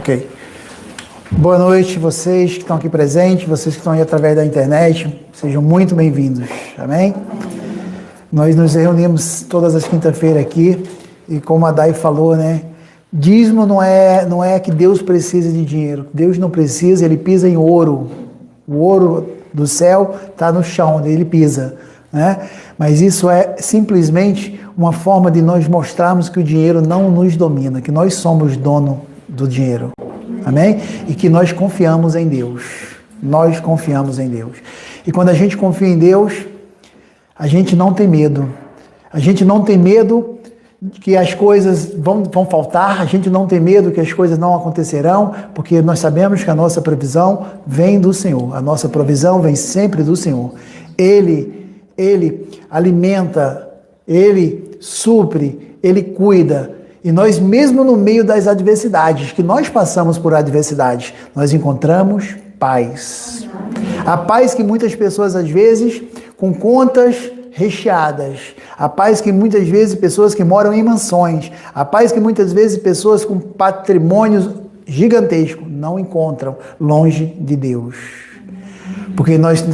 Ok. Boa noite, vocês que estão aqui presentes, vocês que estão aí através da internet, sejam muito bem-vindos, amém? Nós nos reunimos todas as quintas-feiras aqui e como a Dai falou, né? Dízimo não é que Deus precisa de dinheiro, Deus não precisa, Ele pisa em ouro, o ouro do céu está no chão, ele pisa, né? Mas isso é simplesmente uma forma de nós mostrarmos que o dinheiro não nos domina, que nós somos dono do dinheiro. Amém? E que nós confiamos em Deus. Nós confiamos em Deus. E quando a gente confia em Deus, a gente não tem medo. A gente não tem medo que as coisas vão faltar, a gente não tem medo que as coisas não acontecerão, porque nós sabemos que a nossa provisão vem do Senhor. A nossa provisão vem sempre do Senhor. Ele alimenta, Ele supre, Ele cuida. E nós, mesmo no meio das adversidades, que nós passamos por adversidades, nós encontramos paz. A paz que muitas pessoas, às vezes, com contas recheadas. A paz que muitas vezes pessoas que moram em mansões. A paz que muitas vezes pessoas com patrimônios gigantescos não encontram longe de Deus. Porque nós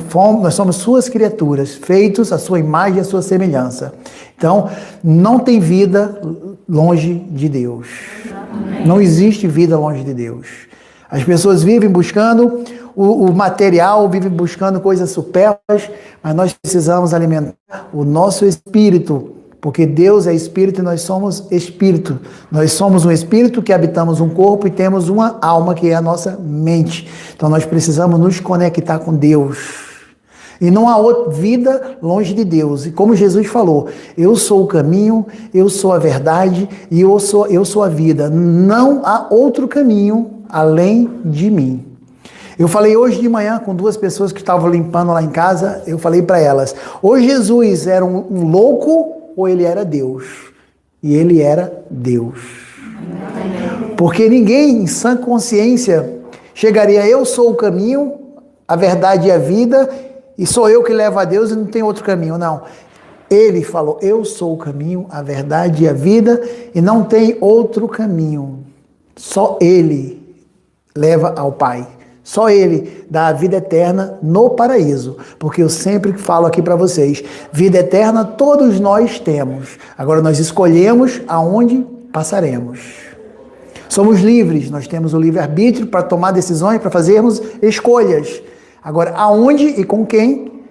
somos suas criaturas, feitos à sua imagem e à sua semelhança. Então, não tem vida longe de Deus. Não existe vida longe de Deus. As pessoas vivem buscando o material, vivem buscando coisas supérfluas, mas nós precisamos alimentar o nosso espírito, porque Deus é espírito e nós somos espírito. Nós somos um espírito que habitamos um corpo e temos uma alma que é a nossa mente. Então nós precisamos nos conectar com Deus. E não há outra vida longe de Deus. E como Jesus falou, eu sou o caminho, eu sou a verdade e eu sou a vida. Não há outro caminho além de mim. Eu falei hoje de manhã com duas pessoas que estavam limpando lá em casa, eu falei para elas, ou Jesus era um louco ou ele era Deus. E ele era Deus. Porque ninguém em sã consciência chegaria, eu sou o caminho, a verdade e a vida, e sou eu que levo a Deus e não tem outro caminho, não. Ele falou, eu sou o caminho, a verdade e a vida, e não tem outro caminho. Só Ele leva ao Pai. Só Ele dá a vida eterna no paraíso. Porque eu sempre falo aqui para vocês, vida eterna todos nós temos. Agora nós escolhemos aonde passaremos. Somos livres, nós temos o livre-arbítrio para tomar decisões, para fazermos escolhas. Agora, aonde e com quem,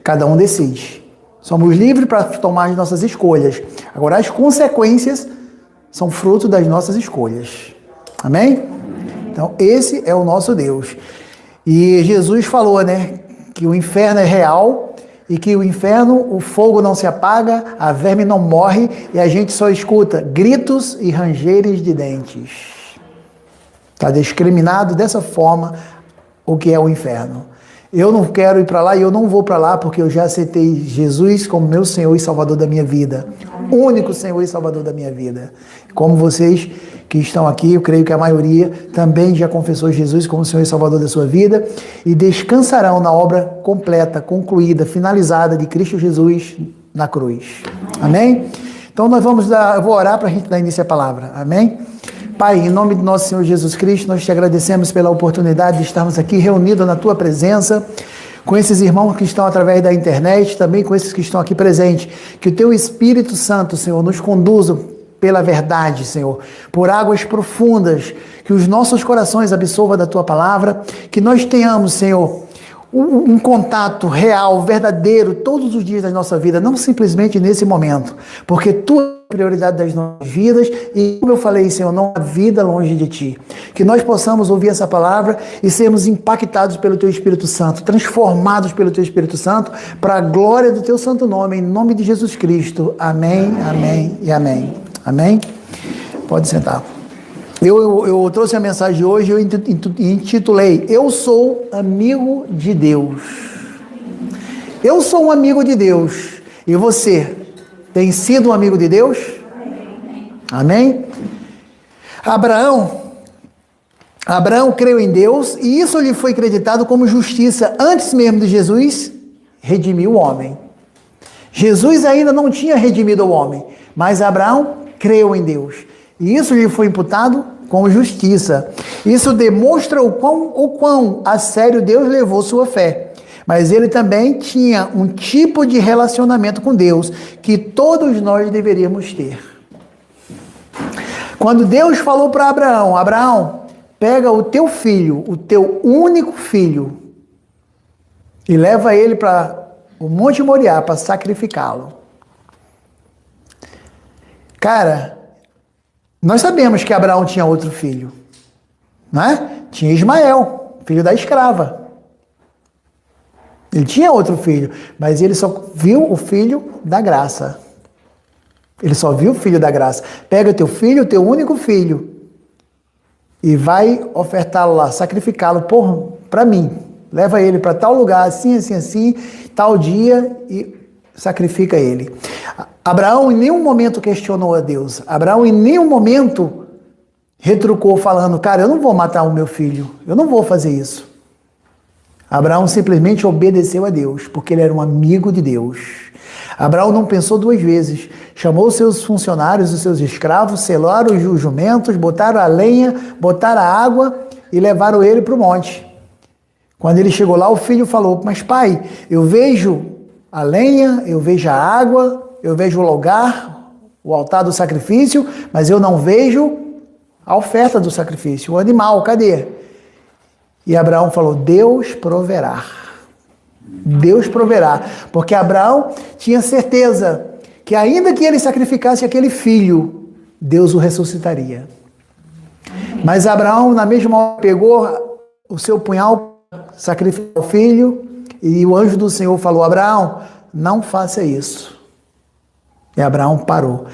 cada um decide. Somos livres para tomar as nossas escolhas. Agora, as consequências são fruto das nossas escolhas. Amém? Então, esse é o nosso Deus. E Jesus falou, né, que o inferno é real e que o inferno, o fogo não se apaga, a verme não morre e a gente só escuta gritos e rangeres de dentes. Está discriminado dessa forma o que é o inferno. Eu não quero ir para lá e eu não vou para lá porque eu já aceitei Jesus como meu Senhor e Salvador da minha vida. Único Senhor e Salvador da minha vida. Como vocês que estão aqui, eu creio que a maioria também já confessou Jesus como Senhor e Salvador da sua vida e descansarão na obra completa, concluída, finalizada de Cristo Jesus na cruz. Amém? Então eu vou orar para a gente dar início à palavra. Amém? Pai, em nome do nosso Senhor Jesus Cristo, nós te agradecemos pela oportunidade de estarmos aqui reunidos na Tua presença, com esses irmãos que estão através da internet, também com esses que estão aqui presentes. Que o Teu Espírito Santo, Senhor, nos conduza pela verdade, Senhor, por águas profundas, que os nossos corações absorvam da Tua palavra, que nós tenhamos, Senhor, um contato real, verdadeiro, todos os dias da nossa vida, não simplesmente nesse momento, porque Tu é a prioridade das nossas vidas e, como eu falei, Senhor, não há vida longe de Ti. Que nós possamos ouvir essa palavra e sermos impactados pelo Teu Espírito Santo, transformados pelo Teu Espírito Santo, para a glória do Teu santo nome, em nome de Jesus Cristo. Amém, amém e amém. Amém? Pode sentar. Eu trouxe a mensagem de hoje, eu intitulei, Eu sou amigo de Deus. Eu sou um amigo de Deus. E você, tem sido um amigo de Deus? Amém? Abraão creu em Deus e isso lhe foi acreditado como justiça antes mesmo de Jesus redimir o homem. Jesus ainda não tinha redimido o homem, mas Abraão creu em Deus. E isso lhe foi imputado com justiça. Isso demonstra o quão a sério Deus levou sua fé. Mas ele também tinha um tipo de relacionamento com Deus que todos nós deveríamos ter. Quando Deus falou para Abraão: Abraão, pega o teu filho, o teu único filho, e leva ele para o Monte Moriá para sacrificá-lo. Cara, nós sabemos que Abraão tinha outro filho, não é? Tinha Ismael, filho da escrava. Ele tinha outro filho, mas ele só viu o filho da graça. Ele só viu o filho da graça. Pega o teu filho, o teu único filho, e vai ofertá-lo lá, sacrificá-lo para mim. Leva ele para tal lugar, assim, assim, assim, tal dia, e sacrifica ele. Abraão em nenhum momento questionou a Deus. Abraão em nenhum momento retrucou falando: cara, eu não vou matar o meu filho, eu não vou fazer isso. Abraão simplesmente obedeceu a Deus, porque ele era um amigo de Deus. Abraão não pensou duas vezes. Chamou seus funcionários, os seus escravos, selaram os jumentos, botaram a lenha, botaram a água e levaram ele para o monte. Quando ele chegou lá, o filho falou: mas pai, eu vejo a lenha, eu vejo a água, eu vejo o lugar, o altar do sacrifício, mas eu não vejo a oferta do sacrifício, o animal, cadê? E Abraão falou: Deus proverá. Deus proverá. Porque Abraão tinha certeza que ainda que ele sacrificasse aquele filho, Deus o ressuscitaria. Mas Abraão, na mesma hora, pegou o seu punhal, sacrificou o filho, e o anjo do Senhor falou: Abraão, não faça isso. E Abraão parou.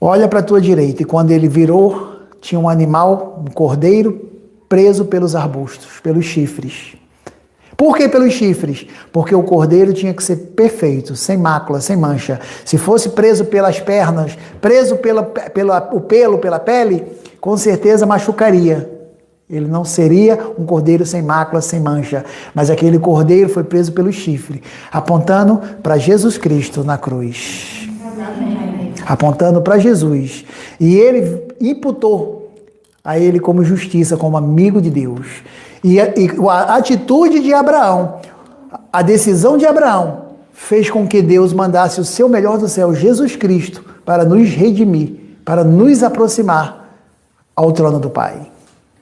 Olha para a tua direita. E quando ele virou, tinha um animal, um cordeiro, preso pelos arbustos, pelos chifres. Por que pelos chifres? Porque o cordeiro tinha que ser perfeito, sem mácula, sem mancha. Se fosse preso pelas pernas, preso pelo pelo, pela pele, com certeza machucaria. Ele não seria um cordeiro sem mácula, sem mancha. Mas aquele cordeiro foi preso pelo chifre, apontando para Jesus Cristo na cruz. Amém. Apontando para Jesus. E ele imputou a ele como justiça, como amigo de Deus. E a atitude de Abraão, a decisão de Abraão, fez com que Deus mandasse o seu melhor do céu, Jesus Cristo, para nos redimir, para nos aproximar ao trono do Pai.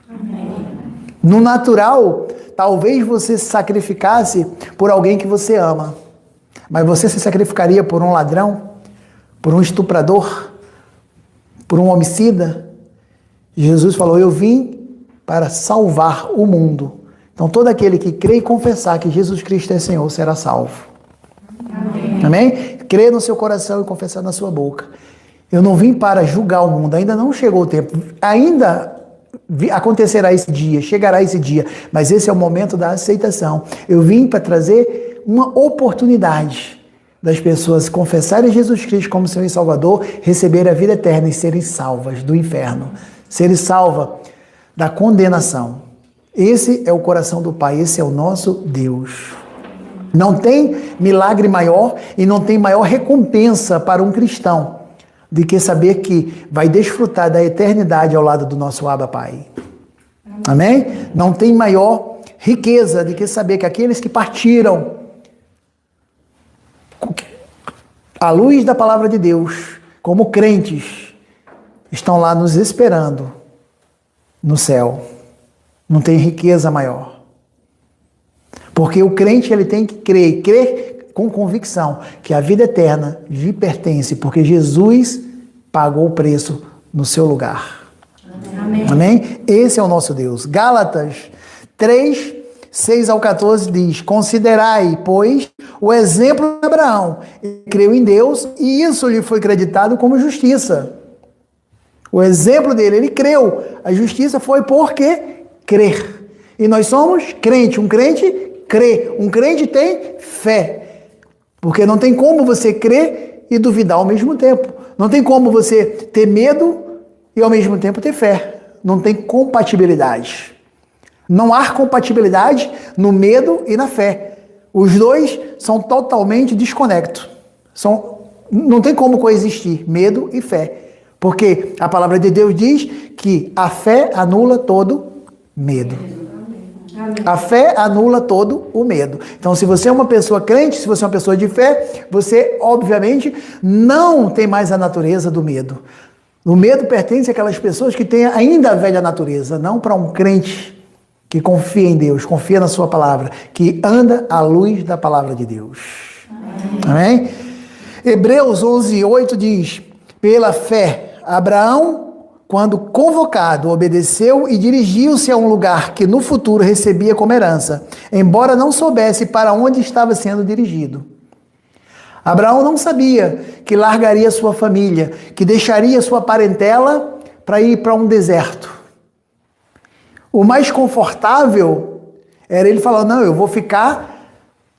Amém. No natural, talvez você se sacrificasse por alguém que você ama, mas você se sacrificaria por um ladrão, por um estuprador, por um homicida? Jesus falou: eu vim para salvar o mundo. Então todo aquele que crê e confessar que Jesus Cristo é Senhor será salvo. Amém? Amém? Crê no seu coração e confessar na sua boca. Eu não vim para julgar o mundo, ainda não chegou o tempo. Ainda acontecerá esse dia, chegará esse dia, mas esse é o momento da aceitação. Eu vim para trazer uma oportunidade das pessoas confessarem Jesus Cristo como Senhor e Salvador, receber a vida eterna e serem salvas do inferno. Serem salvas da condenação. Esse é o coração do Pai, esse é o nosso Deus. Não tem milagre maior e não tem maior recompensa para um cristão do que saber que vai desfrutar da eternidade ao lado do nosso Abba Pai. Amém? Não tem maior riqueza do que saber que aqueles que partiram à luz da palavra de Deus, como crentes, estão lá nos esperando no céu. Não tem riqueza maior. Porque o crente ele tem que crer com convicção que a vida eterna lhe pertence, porque Jesus pagou o preço no seu lugar. Amém? Amém? Esse é o nosso Deus. Gálatas 3, 6 ao 14 diz: considerai, pois, o exemplo de Abraão. Ele creu em Deus e isso lhe foi creditado como justiça. O exemplo dele, ele creu. A justiça foi porque crer. E nós somos crente. Um crente crê. Um crente tem fé. Porque não tem como você crer e duvidar ao mesmo tempo. Não tem como você ter medo e ao mesmo tempo ter fé. Não tem compatibilidade. Não há compatibilidade no medo e na fé. Os dois são totalmente desconectos. Não tem como coexistir medo e fé. Porque a palavra de Deus diz que a fé anula todo medo. A fé anula todo o medo. Então, se você é uma pessoa crente, se você é uma pessoa de fé, você, obviamente, não tem mais a natureza do medo. O medo pertence àquelas pessoas que têm ainda a velha natureza, não para um crente que confia em Deus, confia na sua palavra, que anda à luz da palavra de Deus. Amém? Hebreus 11:8 diz: pela fé, Abraão, quando convocado, obedeceu e dirigiu-se a um lugar que no futuro recebia como herança, embora não soubesse para onde estava sendo dirigido. Abraão não sabia que largaria sua família, que deixaria sua parentela para ir para um deserto. O mais confortável era ele falar: não, eu vou ficar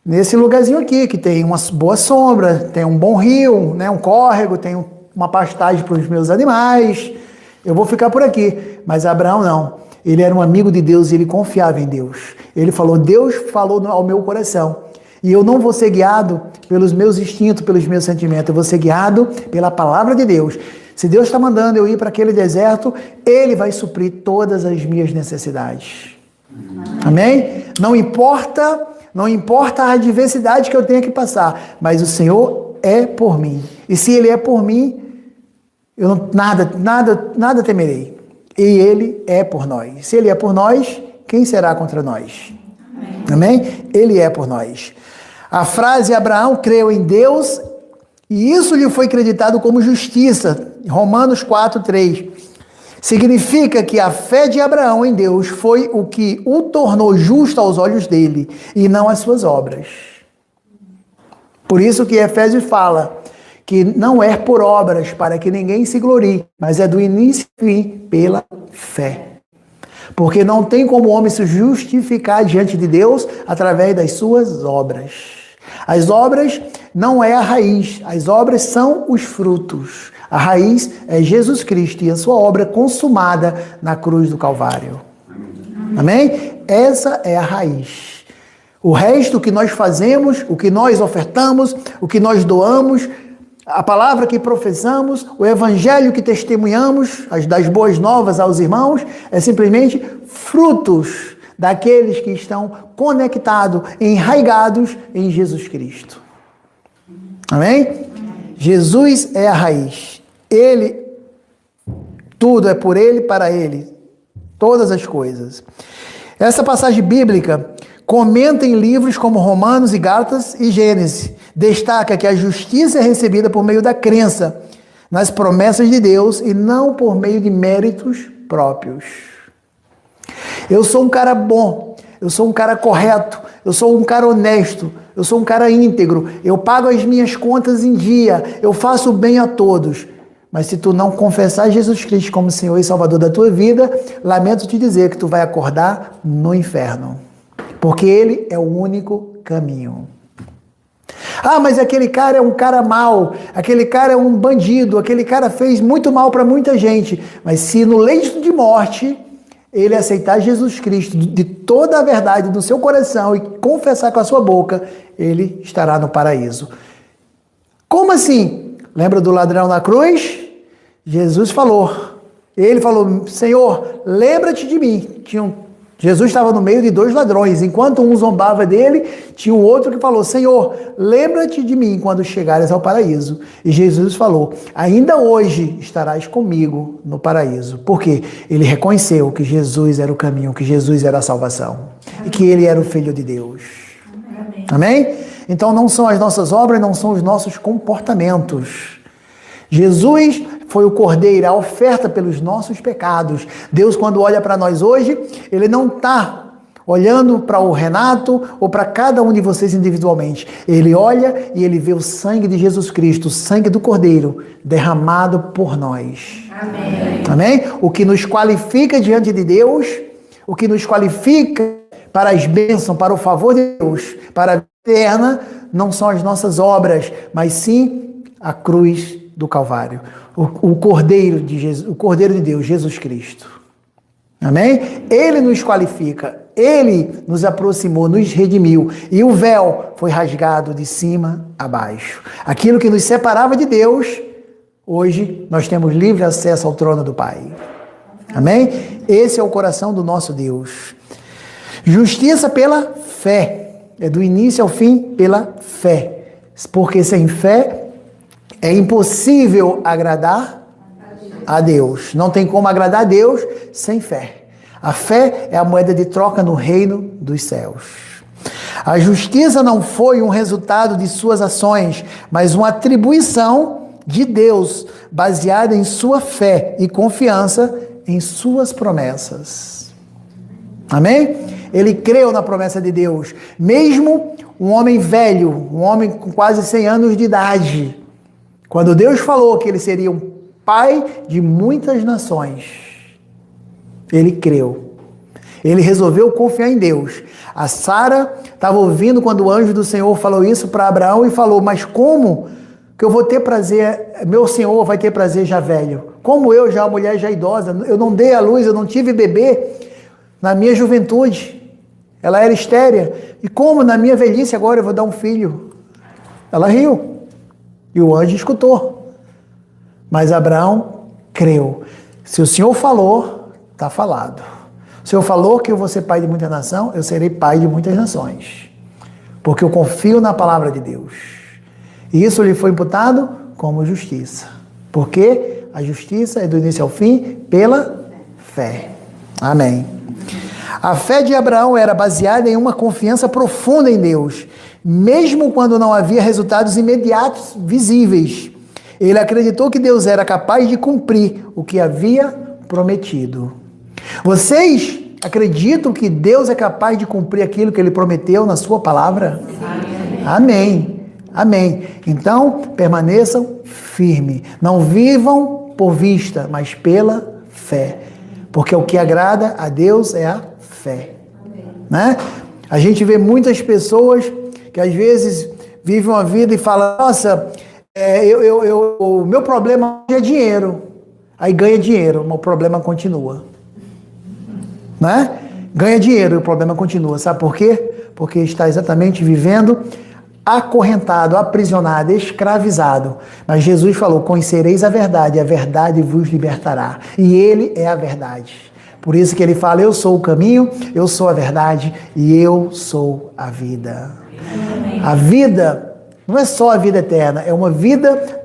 nesse lugarzinho aqui, que tem uma boa sombra, tem um bom rio, né, um córrego, tem uma pastagem para os meus animais, eu vou ficar por aqui. Mas Abraão não, ele era um amigo de Deus e ele confiava em Deus. Ele falou: Deus falou ao meu coração, e eu não vou ser guiado pelos meus instintos, pelos meus sentimentos, eu vou ser guiado pela palavra de Deus. Se Deus está mandando eu ir para aquele deserto, Ele vai suprir todas as minhas necessidades. Amém? Não importa a adversidade que eu tenha que passar, mas o Senhor é por mim. E se Ele é por mim, eu nada temerei. E Ele é por nós. Se Ele é por nós, quem será contra nós? Amém? Ele é por nós. A frase Abraão creu em Deus e isso lhe foi creditado como justiça. Romanos 4:3. Significa que a fé de Abraão em Deus foi o que o tornou justo aos olhos dele e não as suas obras. Por isso que Efésios fala que não é por obras para que ninguém se glorie, mas é do início ao fim pela fé. Porque não tem como o homem se justificar diante de Deus através das suas obras. As obras não é a raiz, as obras são os frutos. A raiz é Jesus Cristo e a sua obra consumada na cruz do Calvário. Amém? Essa é a raiz. O resto que nós fazemos, o que nós ofertamos, o que nós doamos, a palavra que professamos, o evangelho que testemunhamos, as das boas novas aos irmãos, é simplesmente frutos daqueles que estão conectados, enraigados em Jesus Cristo. Amém? Jesus é a raiz. Ele, tudo é por Ele, para Ele. Todas as coisas. Essa passagem bíblica comenta em livros como Romanos e Gálatas e Gênesis. Destaca que a justiça é recebida por meio da crença nas promessas de Deus e não por meio de méritos próprios. Eu sou um cara bom, eu sou um cara correto, eu sou um cara honesto, eu sou um cara íntegro, eu pago as minhas contas em dia, eu faço bem a todos. Mas se tu não confessar Jesus Cristo como Senhor e Salvador da tua vida, lamento te dizer que tu vai acordar no inferno. Porque Ele é o único caminho. Ah, mas aquele cara é um cara mau, aquele cara é um bandido, aquele cara fez muito mal para muita gente. Mas se no leito de morte ele aceitar Jesus Cristo de toda a verdade do seu coração e confessar com a sua boca, ele estará no paraíso. Como assim? Lembra do ladrão na cruz? Jesus falou. Ele falou: Senhor, lembra-te de mim. Jesus estava no meio de dois ladrões. Enquanto um zombava dele, tinha um outro que falou: Senhor, lembra-te de mim quando chegares ao paraíso. E Jesus falou: ainda hoje estarás comigo no paraíso. Porque ele reconheceu que Jesus era o caminho, que Jesus era a salvação. E que ele era o Filho de Deus. Amém? Então não são as nossas obras, não são os nossos comportamentos. Jesus foi o cordeiro, a oferta pelos nossos pecados. Deus, quando olha para nós hoje, Ele não está olhando para o Renato ou para cada um de vocês individualmente. Ele olha e Ele vê o sangue de Jesus Cristo, o sangue do cordeiro, derramado por nós. Amém. Amém? O que nos qualifica diante de Deus, o que nos qualifica para as bênçãos, para o favor de Deus, para a vida eterna, não são as nossas obras, mas sim a cruz do Calvário. O Cordeiro de Deus, Jesus Cristo. Amém? Ele nos qualifica, Ele nos aproximou, nos redimiu, e o véu foi rasgado de cima a baixo. Aquilo que nos separava de Deus, Hoje nós temos livre acesso ao trono do Pai. Amém? Esse é o coração do nosso Deus. Justiça pela fé. É do início ao fim pela fé. Porque sem fé é impossível agradar a Deus. Não tem como agradar a Deus sem fé. A fé é a moeda de troca no reino dos céus. A justiça não foi um resultado de suas ações, mas uma atribuição de Deus, baseada em sua fé e confiança em suas promessas. Amém? Ele creu na promessa de Deus. Mesmo um homem velho, um homem com quase 100 anos de idade, quando Deus falou que ele seria um pai de muitas nações, ele creu. Ele resolveu confiar em Deus. A Sara estava ouvindo quando o anjo do Senhor falou isso para Abraão e falou: mas como que eu vou ter prazer, meu Senhor vai ter prazer já velho? Como eu, já uma mulher já idosa, eu não dei à luz, eu não tive bebê na minha juventude. Ela era estéril. E como na minha velhice agora eu vou dar um filho? Ela riu. E o anjo escutou. Mas Abraão creu. Se o Senhor falou, está falado. O Senhor falou que eu vou ser pai de muita nação, eu serei pai de muitas nações. Porque eu confio na palavra de Deus. E isso lhe foi imputado como justiça. Porque a justiça é do início ao fim pela fé. Amém. A fé de Abraão era baseada em uma confiança profunda em Deus, mesmo quando não havia resultados imediatos visíveis. Ele acreditou que Deus era capaz de cumprir o que havia prometido. Vocês acreditam que Deus é capaz de cumprir aquilo que Ele prometeu na sua palavra? Amém. Amém. Então, permaneçam firmes. Não vivam por vista, mas pela fé. Porque o que agrada a Deus é a fé. Né? A gente vê muitas pessoas que às vezes vivem uma vida e falam: nossa, o meu problema é dinheiro. Aí ganha dinheiro, mas o problema continua. Né? Ganha dinheiro e o problema continua. Sabe por quê? Porque está exatamente vivendo acorrentado, aprisionado, escravizado. Mas Jesus falou: conhecereis a verdade vos libertará. E Ele é a verdade. Por isso que Ele fala: eu sou o caminho, eu sou a verdade e eu sou a vida. Amém. A vida não é só a vida eterna, é uma vida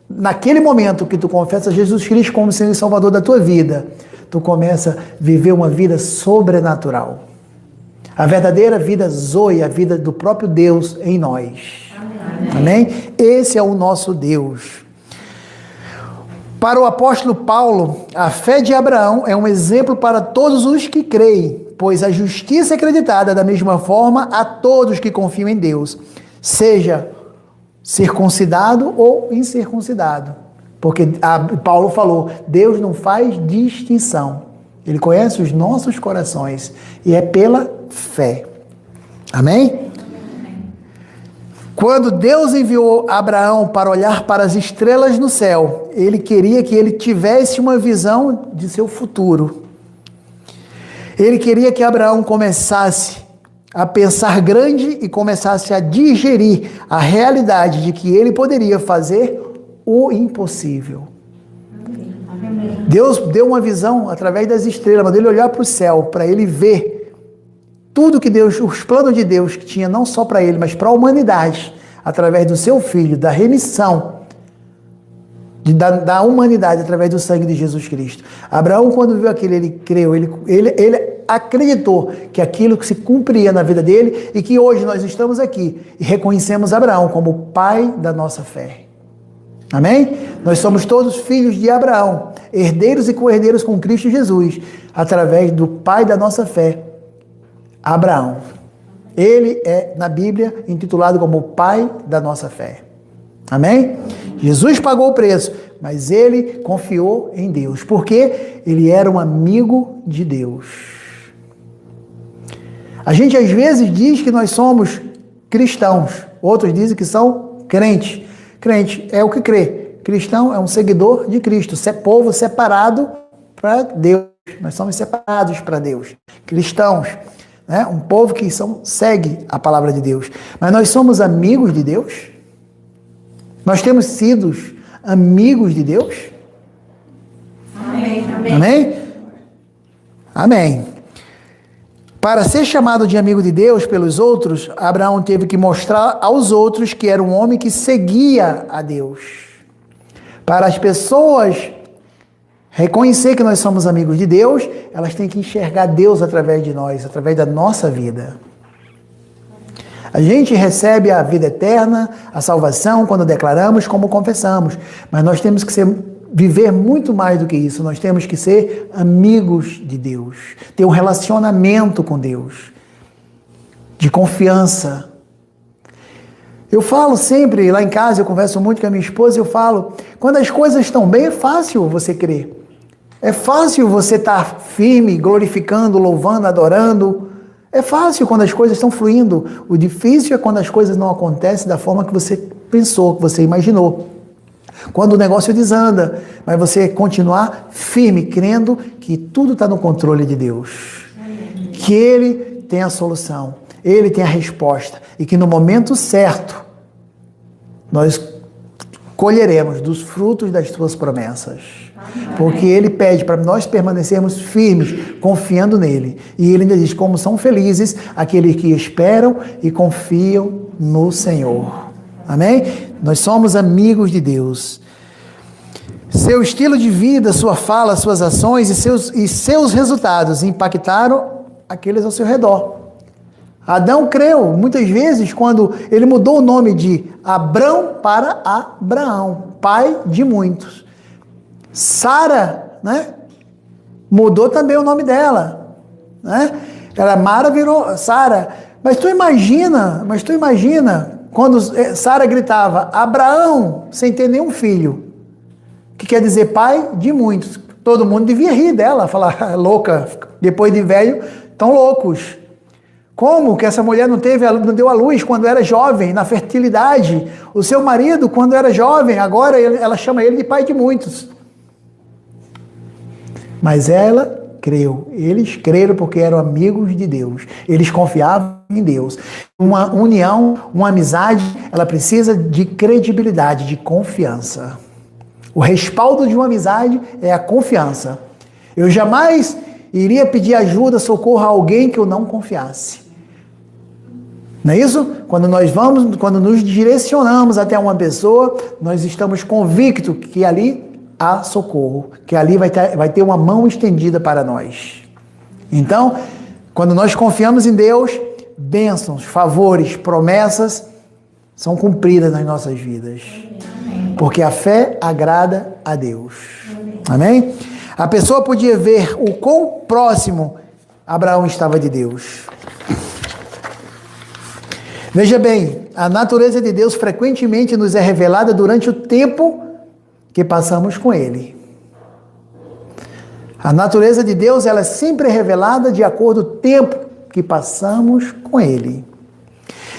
naquele momento que tu confessa Jesus Cristo como Senhor e Salvador da tua vida. Tu começa a viver uma vida sobrenatural. A verdadeira vida Zoe, a vida do próprio Deus em nós. Amém? Amém? Esse é o nosso Deus. Para o apóstolo Paulo, a fé de Abraão é um exemplo para todos os que creem, pois a justiça é acreditada da mesma forma a todos que confiam em Deus, seja circuncidado ou incircuncidado. Porque Paulo falou: Deus não faz distinção. Ele conhece os nossos corações e é pela fé. Amém? Quando Deus enviou Abraão para olhar para as estrelas no céu, Ele queria que ele tivesse uma visão de seu futuro. Ele queria que Abraão começasse a pensar grande e começasse a digerir a realidade de que ele poderia fazer o impossível. Deus deu uma visão através das estrelas, mandou ele olhar para o céu, para ele ver tudo que Deus, os planos de Deus que tinha não só para ele, mas para a humanidade, através do seu Filho, da remissão da humanidade através do sangue de Jesus Cristo. Abraão, quando viu aquilo, ele creu, ele acreditou que aquilo que se cumpria na vida dele e que hoje nós estamos aqui e reconhecemos Abraão como o pai da nossa fé. Amém? Nós somos todos filhos de Abraão, herdeiros e co-herdeiros com Cristo Jesus, através do pai da nossa fé, Abraão. Ele é, na Bíblia, intitulado como o pai da nossa fé. Amém? Jesus pagou o preço, mas ele confiou em Deus, porque ele era um amigo de Deus. A gente às vezes diz que nós somos cristãos, outros dizem que são crentes. Crente é o que crê. Cristão é um seguidor de Cristo, povo separado para Deus. Nós somos separados para Deus. Cristãos, né? Um povo que segue a palavra de Deus. Mas nós somos amigos de Deus? Nós temos sido amigos de Deus? Amém. Amém? Amém. Para ser chamado de amigo de Deus pelos outros, Abraão teve que mostrar aos outros que era um homem que seguia a Deus. Para as pessoas reconhecer que nós somos amigos de Deus, elas têm que enxergar Deus através de nós, através da nossa vida. A gente recebe a vida eterna, a salvação, quando declaramos, como confessamos. Mas nós temos que viver muito mais do que isso. Nós temos que ser amigos de Deus. Ter um relacionamento com Deus. De confiança. Eu falo sempre, lá em casa, eu converso muito com a minha esposa, eu falo, quando as coisas estão bem, é fácil você crer. É fácil você estar firme, glorificando, louvando, adorando. É fácil quando as coisas estão fluindo. O difícil é quando as coisas não acontecem da forma que você pensou, que você imaginou. Quando o negócio desanda, mas você continuar firme, crendo que tudo está no controle de Deus. Que Ele tem a solução, Ele tem a resposta. E que no momento certo, nós colheremos dos frutos das suas promessas. Porque Ele pede para nós permanecermos firmes, confiando nele. E Ele ainda diz, como são felizes aqueles que esperam e confiam no Senhor. Amém? Nós somos amigos de Deus. Seu estilo de vida, sua fala, suas ações e seus resultados impactaram aqueles ao seu redor. Adão creu, muitas vezes, quando ele mudou o nome de Abrão para Abraão, pai de muitos. Sara, né? Mudou também o nome dela, né? Ela Mara virou Sara. Mas tu imagina, quando Sara gritava Abraão, sem ter nenhum filho, que quer dizer pai de muitos. Todo mundo devia rir dela, falar louca, depois de velho, tão loucos. Como que essa mulher não deu à luz quando era jovem, na fertilidade? O seu marido, quando era jovem, agora ela chama ele de pai de muitos. Mas ela creu. Eles creram porque eram amigos de Deus. Eles confiavam em Deus. Uma união, uma amizade, ela precisa de credibilidade, de confiança. O respaldo de uma amizade é a confiança. Eu jamais iria pedir ajuda, socorro a alguém que eu não confiasse. Não é isso? Quando nos direcionamos até uma pessoa, nós estamos convictos que ali há socorro, que ali vai ter uma mão estendida para nós. Então, quando nós confiamos em Deus, bênçãos, favores, promessas são cumpridas nas nossas vidas. Porque a fé agrada a Deus. Amém? A pessoa podia ver o quão próximo Abraão estava de Deus. Veja bem, a natureza de Deus frequentemente nos é revelada durante o tempo que passamos com Ele. A natureza de Deus, ela é sempre revelada de acordo com o tempo que passamos com Ele.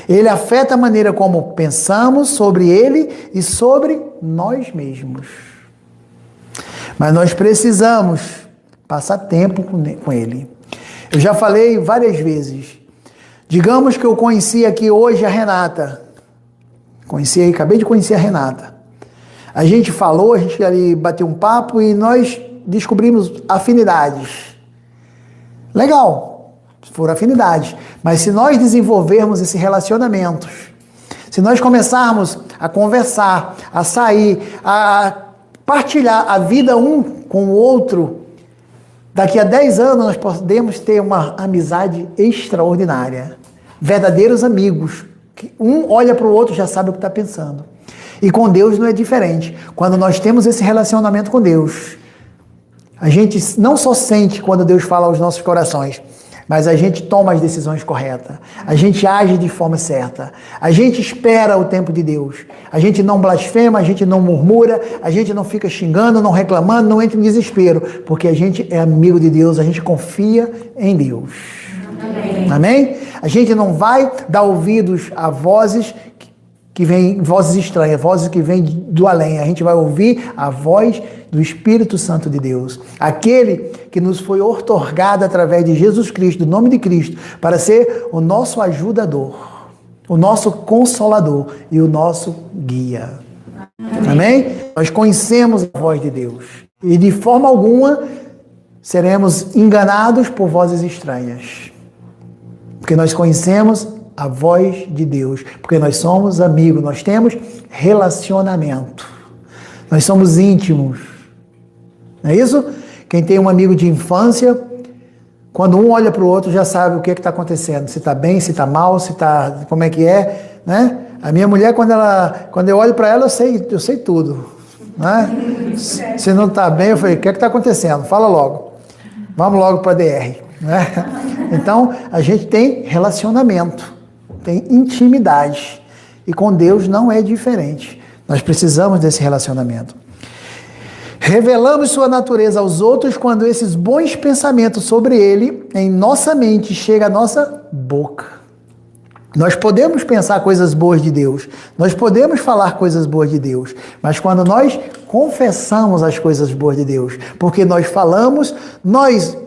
Ele afeta a maneira como pensamos sobre Ele e sobre nós mesmos. Mas nós precisamos passar tempo com Ele. Eu já falei várias vezes. Digamos que eu conheci aqui hoje a Renata. Acabei de conhecer a Renata. A gente falou, a gente ali bateu um papo e nós descobrimos afinidades. Legal, foram afinidades. Mas se nós desenvolvermos esse relacionamento, se nós começarmos a conversar, a sair, a partilhar a vida um com o outro, daqui a 10 anos nós podemos ter uma amizade extraordinária. Verdadeiros amigos. Que um olha para o outro e já sabe o que está pensando. E com Deus não é diferente. Quando nós temos esse relacionamento com Deus, a gente não só sente quando Deus fala aos nossos corações, mas a gente toma as decisões corretas. A gente age de forma certa. A gente espera o tempo de Deus. A gente não blasfema, a gente não murmura, a gente não fica xingando, não reclamando, não entra em desespero, porque a gente é amigo de Deus, a gente confia em Deus. Amém? Amém? A gente não vai dar ouvidos a vozes que vêm, vozes estranhas, vozes que vêm do além. A gente vai ouvir a voz do Espírito Santo de Deus. Aquele que nos foi outorgado através de Jesus Cristo, do nome de Cristo, para ser o nosso ajudador, o nosso consolador e o nosso guia. Amém? Nós conhecemos a voz de Deus. E de forma alguma seremos enganados por vozes estranhas. Porque nós conhecemos a voz de Deus. Porque nós somos amigos, nós temos relacionamento. Nós somos íntimos. Não é isso? Quem tem um amigo de infância, quando um olha para o outro, já sabe o que está acontecendo. Se está bem, se está mal, se está... como é que é, né? A minha mulher, quando eu olho para ela, eu sei tudo. Né? Se não está bem, eu falei, o que está acontecendo? Fala logo. Vamos logo para a DR. Né? Então, a gente tem relacionamento, tem intimidade. E com Deus não é diferente. Nós precisamos desse relacionamento. Revelamos sua natureza aos outros quando esses bons pensamentos sobre ele, em nossa mente, chegam à nossa boca. Nós podemos pensar coisas boas de Deus, nós podemos falar coisas boas de Deus, mas quando nós confessamos as coisas boas de Deus, porque nós falamos, nós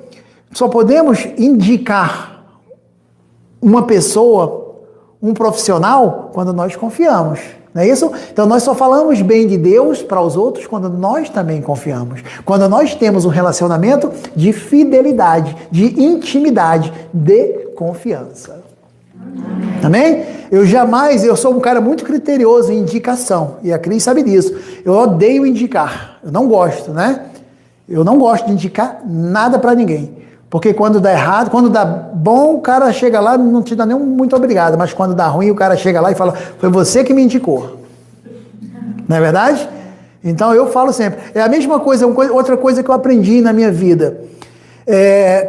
só podemos indicar uma pessoa, um profissional, quando nós confiamos. Não é isso? Então nós só falamos bem de Deus para os outros quando nós também confiamos. Quando nós temos um relacionamento de fidelidade, de intimidade, de confiança. Amém? Eu sou um cara muito criterioso em indicação, e a Cris sabe disso. Eu odeio indicar, eu não gosto, né? Eu não gosto de indicar nada para ninguém. Porque quando dá errado, quando dá bom, o cara chega lá e não te dá nem um muito obrigado, mas quando dá ruim, o cara chega lá e fala, foi você que me indicou. Não é verdade? Então eu falo sempre, é a mesma coisa, outra coisa que eu aprendi na minha vida.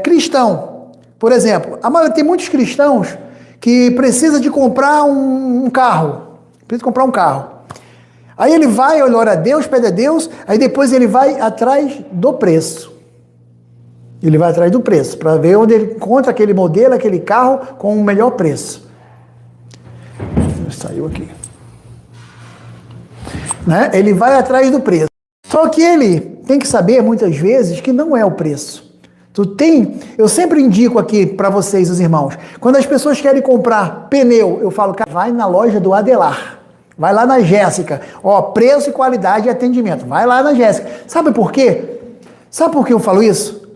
Cristão, por exemplo, tem muitos cristãos que precisa de comprar um carro. Precisa comprar um carro. Aí ele vai, ora a Deus, pede a Deus, aí depois ele vai atrás do preço. Ele vai atrás do preço, para ver onde ele encontra aquele modelo, aquele carro com o melhor preço. Saiu aqui. Né? Ele vai atrás do preço. Só que ele tem que saber, muitas vezes, que não é o preço. Eu sempre indico aqui para vocês, os irmãos, quando as pessoas querem comprar pneu, eu falo, cara, vai na loja do Adelar, vai lá na Jéssica, preço e qualidade e atendimento, vai lá na Jéssica. Sabe por quê? Sabe por que eu falo isso?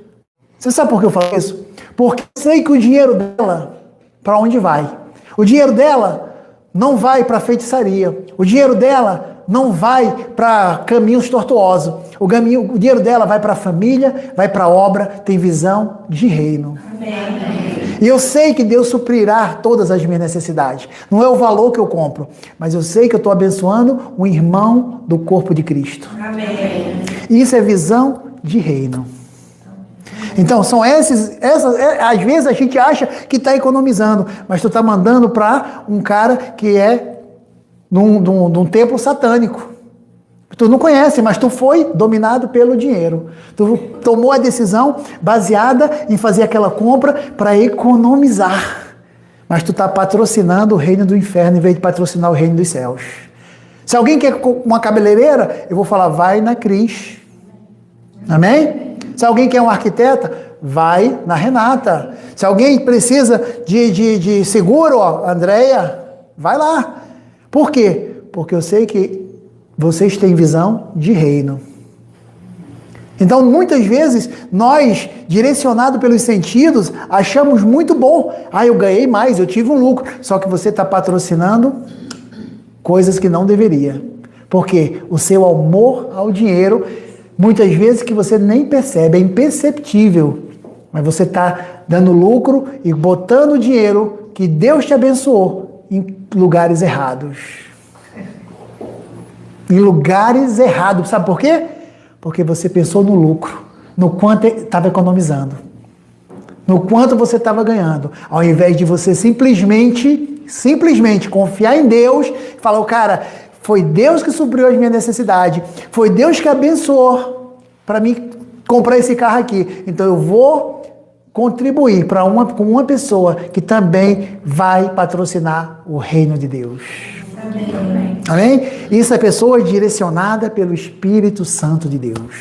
Você sabe por que eu falo isso? Porque eu sei que o dinheiro dela, para onde vai? O dinheiro dela não vai para feitiçaria, o dinheiro dela não vai para caminhos tortuosos. O dinheiro dela vai para a família, vai para a obra, tem visão de reino. Amém. E eu sei que Deus suprirá todas as minhas necessidades. Não é o valor que eu compro, mas eu sei que eu estou abençoando um irmão do corpo de Cristo. Amém. Isso é visão de reino. Então, são às vezes a gente acha que está economizando, mas tu está mandando para um cara que é num templo satânico. Tu não conhece, mas tu foi dominado pelo dinheiro. Tu tomou a decisão baseada em fazer aquela compra para economizar. Mas tu está patrocinando o reino do inferno em vez de patrocinar o reino dos céus. Se alguém quer uma cabeleireira, eu vou falar, vai na Cris. Amém? Se alguém quer um arquiteta, vai na Renata. Se alguém precisa de seguro, Andréia, vai lá. Por quê? Porque eu sei que vocês têm visão de reino. Então, muitas vezes, nós, direcionados pelos sentidos, achamos muito bom. Eu ganhei mais, eu tive um lucro. Só que você está patrocinando coisas que não deveria. Porque o seu amor ao dinheiro, muitas vezes que você nem percebe, é imperceptível. Mas você está dando lucro e botando o dinheiro que Deus te abençoou em lugares errados. Em lugares errados. Sabe por quê? Porque você pensou no lucro, no quanto estava economizando, no quanto você estava ganhando, ao invés de você simplesmente confiar em Deus e falar, cara, foi Deus que supriu as minhas necessidades, foi Deus que abençoou para mim comprar esse carro aqui, então eu vou contribuir com uma pessoa que também vai patrocinar o reino de Deus. Amém. Amém? Isso é pessoa direcionada pelo Espírito Santo de Deus.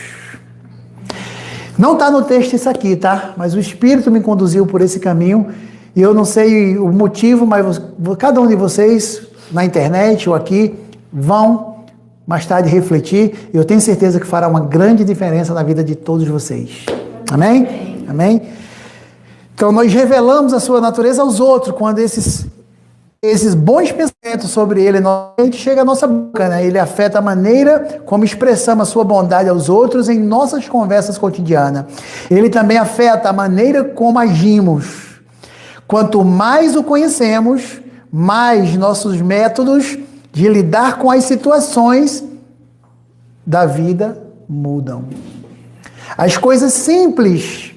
Não está no texto isso aqui, tá? Mas o Espírito me conduziu por esse caminho e eu não sei o motivo, mas cada um de vocês, na internet ou aqui, vão mais tarde refletir, e eu tenho certeza que fará uma grande diferença na vida de todos vocês. Amém? Amém? Então nós revelamos a sua natureza aos outros, quando esses bons pensamentos sobre ele chegam à nossa boca, né? Ele afeta a maneira como expressamos a sua bondade aos outros em nossas conversas cotidianas. Ele também afeta a maneira como agimos. Quanto mais o conhecemos, mais nossos métodos de lidar com as situações da vida mudam. As coisas simples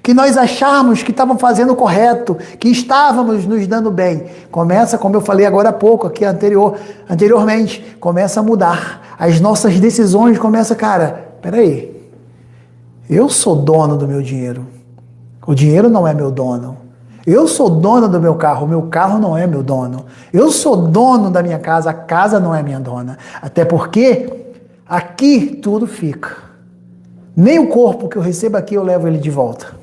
que nós achamos que estavam fazendo correto, que estávamos nos dando bem, começa, como eu falei agora há pouco, aqui anteriormente, começa a mudar. As nossas decisões começam, cara, peraí, eu sou dono do meu dinheiro, o dinheiro não é meu dono. Eu sou dono do meu carro, o meu carro não é meu dono. Eu sou dono da minha casa, a casa não é minha dona. Até porque aqui tudo fica. Nem o corpo que eu recebo aqui eu levo ele de volta.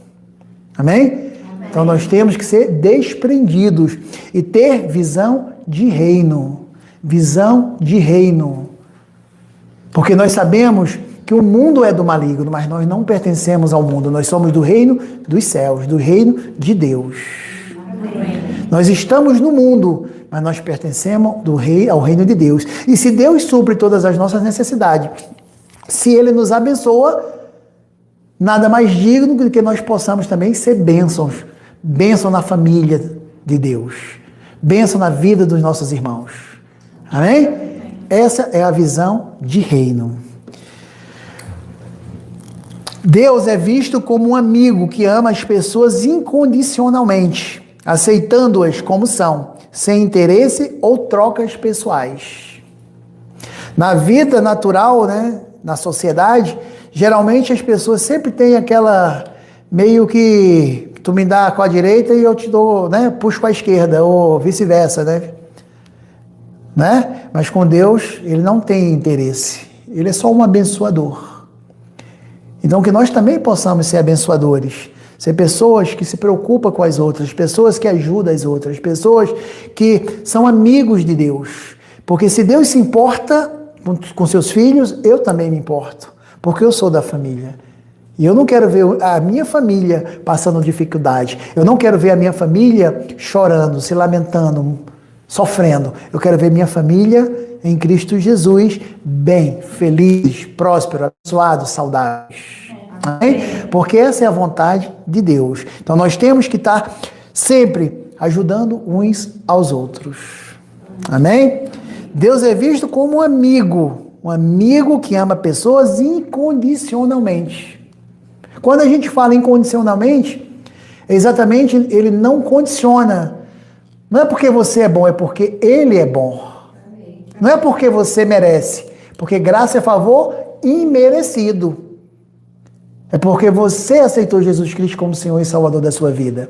Amém? Amém? Então nós temos que ser desprendidos e ter visão de reino. Visão de reino. Porque nós sabemos que o mundo é do maligno, mas nós não pertencemos ao mundo. Nós somos do reino dos céus, do reino de Deus. Amém. Nós estamos no mundo, mas nós pertencemos ao reino de Deus. E se Deus supre todas as nossas necessidades, se Ele nos abençoa, nada mais digno do que nós possamos também ser bênçãos. Bênção na família de Deus. Bênção na vida dos nossos irmãos. Amém? Essa é a visão de reino. Deus é visto como um amigo que ama as pessoas incondicionalmente, aceitando-as como são, sem interesse ou trocas pessoais. Na vida natural, né, na sociedade, geralmente as pessoas sempre têm aquela meio que tu me dá com a direita e eu te dou, né, puxo com a esquerda, ou vice-versa, né? Mas com Deus, Ele não tem interesse. Ele é só um abençoador. Então que nós também possamos ser abençoadores. Ser pessoas que se preocupam com as outras, pessoas que ajudam as outras, pessoas que são amigos de Deus. Porque se Deus se importa com seus filhos, eu também me importo. Porque eu sou da família. E eu não quero ver a minha família passando dificuldade. Eu não quero ver a minha família chorando, se lamentando, sofrendo. Eu quero ver minha família em Cristo Jesus bem, feliz, próspero, abençoado, saudável. Amém? Porque essa é a vontade de Deus. Então nós temos que estar sempre ajudando uns aos outros. Amém? Deus é visto como um amigo que ama pessoas incondicionalmente. Quando a gente fala incondicionalmente, exatamente ele não condiciona. Não é porque você é bom, é porque Ele é bom. Não é porque você merece, porque graça é favor imerecido. É porque você aceitou Jesus Cristo como Senhor e Salvador da sua vida.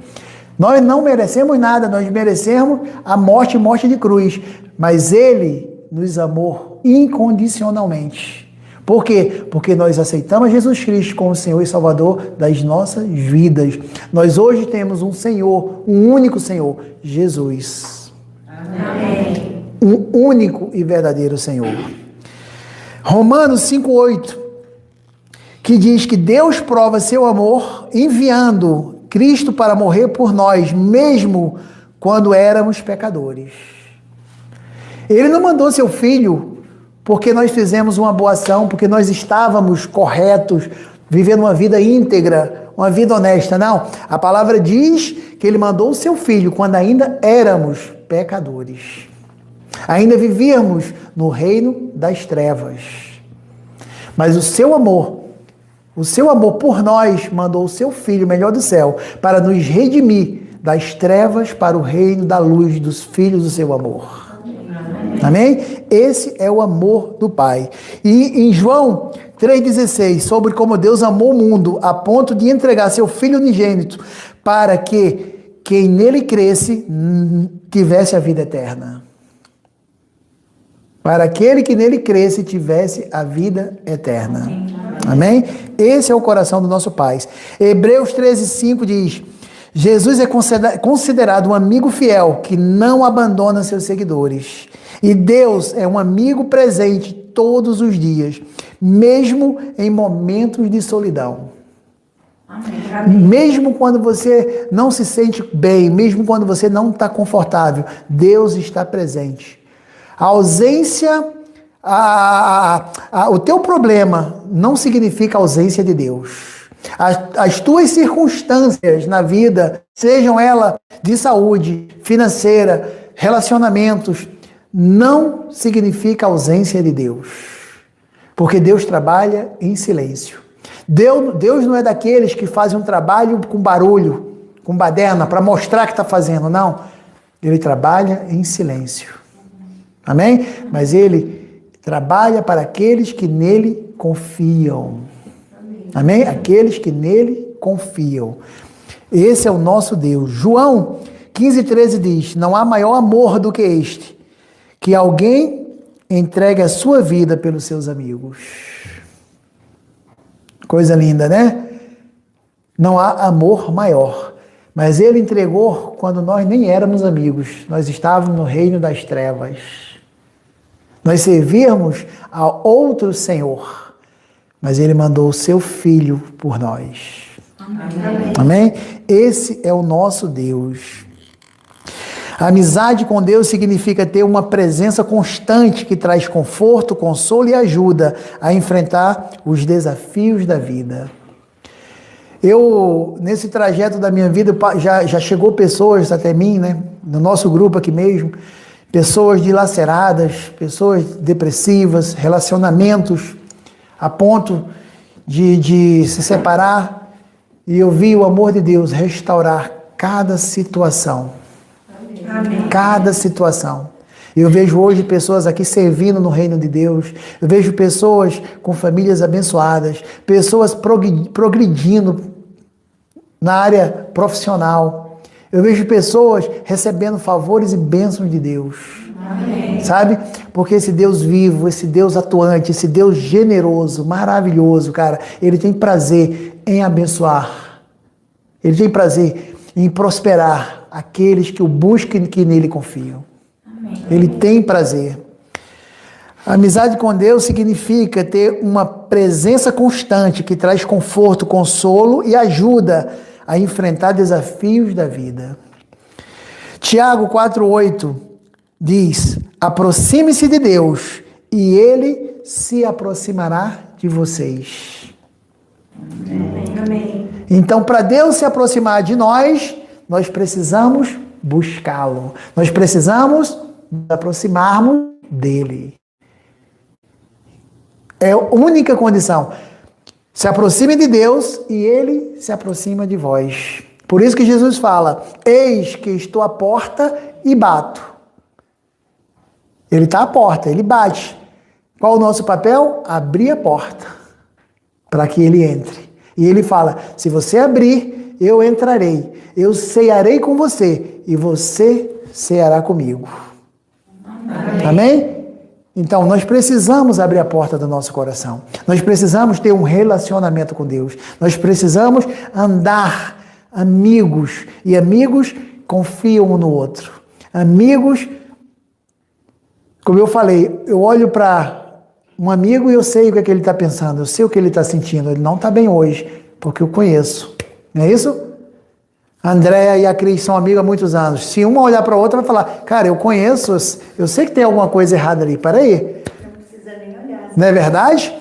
Nós não merecemos nada, nós merecemos a morte de cruz. Mas Ele nos amou incondicionalmente. Por quê? Porque nós aceitamos Jesus Cristo como Senhor e Salvador das nossas vidas. Nós hoje temos um Senhor, um único Senhor, Jesus. Amém. Um único e verdadeiro Senhor. Romanos 5,8, que diz que Deus prova seu amor enviando Cristo para morrer por nós, mesmo quando éramos pecadores. Ele não mandou seu Filho porque nós fizemos uma boa ação, porque nós estávamos corretos, vivendo uma vida íntegra, uma vida honesta. Não, a palavra diz que Ele mandou o seu Filho quando ainda éramos pecadores. Ainda vivíamos no reino das trevas. Mas o seu amor por nós, mandou o seu Filho, o melhor do céu, para nos redimir das trevas para o reino da luz dos filhos do seu amor. Amém? Esse é o amor do Pai. E em João 3,16, sobre como Deus amou o mundo a ponto de entregar seu Filho unigênito para que quem nele cresce tivesse a vida eterna. Para aquele que nele cresce tivesse a vida eterna. Amém? Esse é o coração do nosso Pai. Hebreus 13,5 diz: Jesus é considerado um amigo fiel que não abandona seus seguidores. E Deus é um amigo presente todos os dias, mesmo em momentos de solidão. Amém. Mesmo quando você não se sente bem, mesmo quando você não está confortável, Deus está presente. A ausência, o teu problema não significa ausência de Deus. As tuas circunstâncias na vida, sejam elas de saúde, financeira, relacionamentos, não significa ausência de Deus. Porque Deus trabalha em silêncio. Deus não é daqueles que fazem um trabalho com barulho, com baderna, para mostrar que está fazendo, não. Ele trabalha em silêncio. Amém? Mas Ele trabalha para aqueles que nele confiam. Amém? Aqueles que nele confiam. Esse é o nosso Deus. João 15,13 diz: não há maior amor do que este, que alguém entregue a sua vida pelos seus amigos. Coisa linda, né? Não há amor maior. Mas Ele entregou quando nós nem éramos amigos. Nós estávamos no reino das trevas. Nós servíamos a outro Senhor. Mas Ele mandou o seu Filho por nós. Amém. Amém? Esse é o nosso Deus. A amizade com Deus significa ter uma presença constante que traz conforto, consolo e ajuda a enfrentar os desafios da vida. Nesse trajeto da minha vida, já chegou pessoas até mim, né? No nosso grupo aqui mesmo, pessoas dilaceradas, pessoas depressivas, relacionamentos a ponto de se separar, e eu vi o amor de Deus restaurar cada situação. Amém. Cada situação. Eu vejo hoje pessoas aqui servindo no reino de Deus. Eu vejo pessoas com famílias abençoadas, pessoas progredindo na área profissional. Eu vejo pessoas recebendo favores e bênçãos de Deus. Amém. Sabe? Porque esse Deus vivo, esse Deus atuante, esse Deus generoso, maravilhoso, cara, Ele tem prazer em abençoar. Ele tem prazer em prosperar aqueles que o buscam e que nele confiam. Amém. Ele tem prazer. A amizade com Deus significa ter uma presença constante que traz conforto, consolo e ajuda a enfrentar desafios da vida. Tiago 4,8 diz: aproxime-se de Deus e Ele se aproximará de vocês. Amém. Então, para Deus se aproximar de nós precisamos buscá-lo. Nós precisamos nos aproximarmos dele. É a única condição. Se aproxime de Deus e Ele se aproxima de vós. Por isso que Jesus fala: eis que estou à porta e bato. Ele está à porta, Ele bate. Qual o nosso papel? Abrir a porta para que Ele entre. E Ele fala: se você abrir, eu entrarei. Eu cearei com você e você ceará comigo. Amém? Amém? Então, nós precisamos abrir a porta do nosso coração. Nós precisamos ter um relacionamento com Deus. Nós precisamos andar amigos. E amigos confiam um no outro. Amigos, como eu falei, eu olho para um amigo e eu sei o que é que ele está pensando. Eu sei o que ele está sentindo. Ele não está bem hoje, porque eu conheço. Não é isso? A Andréia e a Cris são amigas há muitos anos. Se uma olhar para a outra, vai falar: cara, eu conheço, eu sei que tem alguma coisa errada ali. Peraí. Não precisa nem olhar. Não é verdade?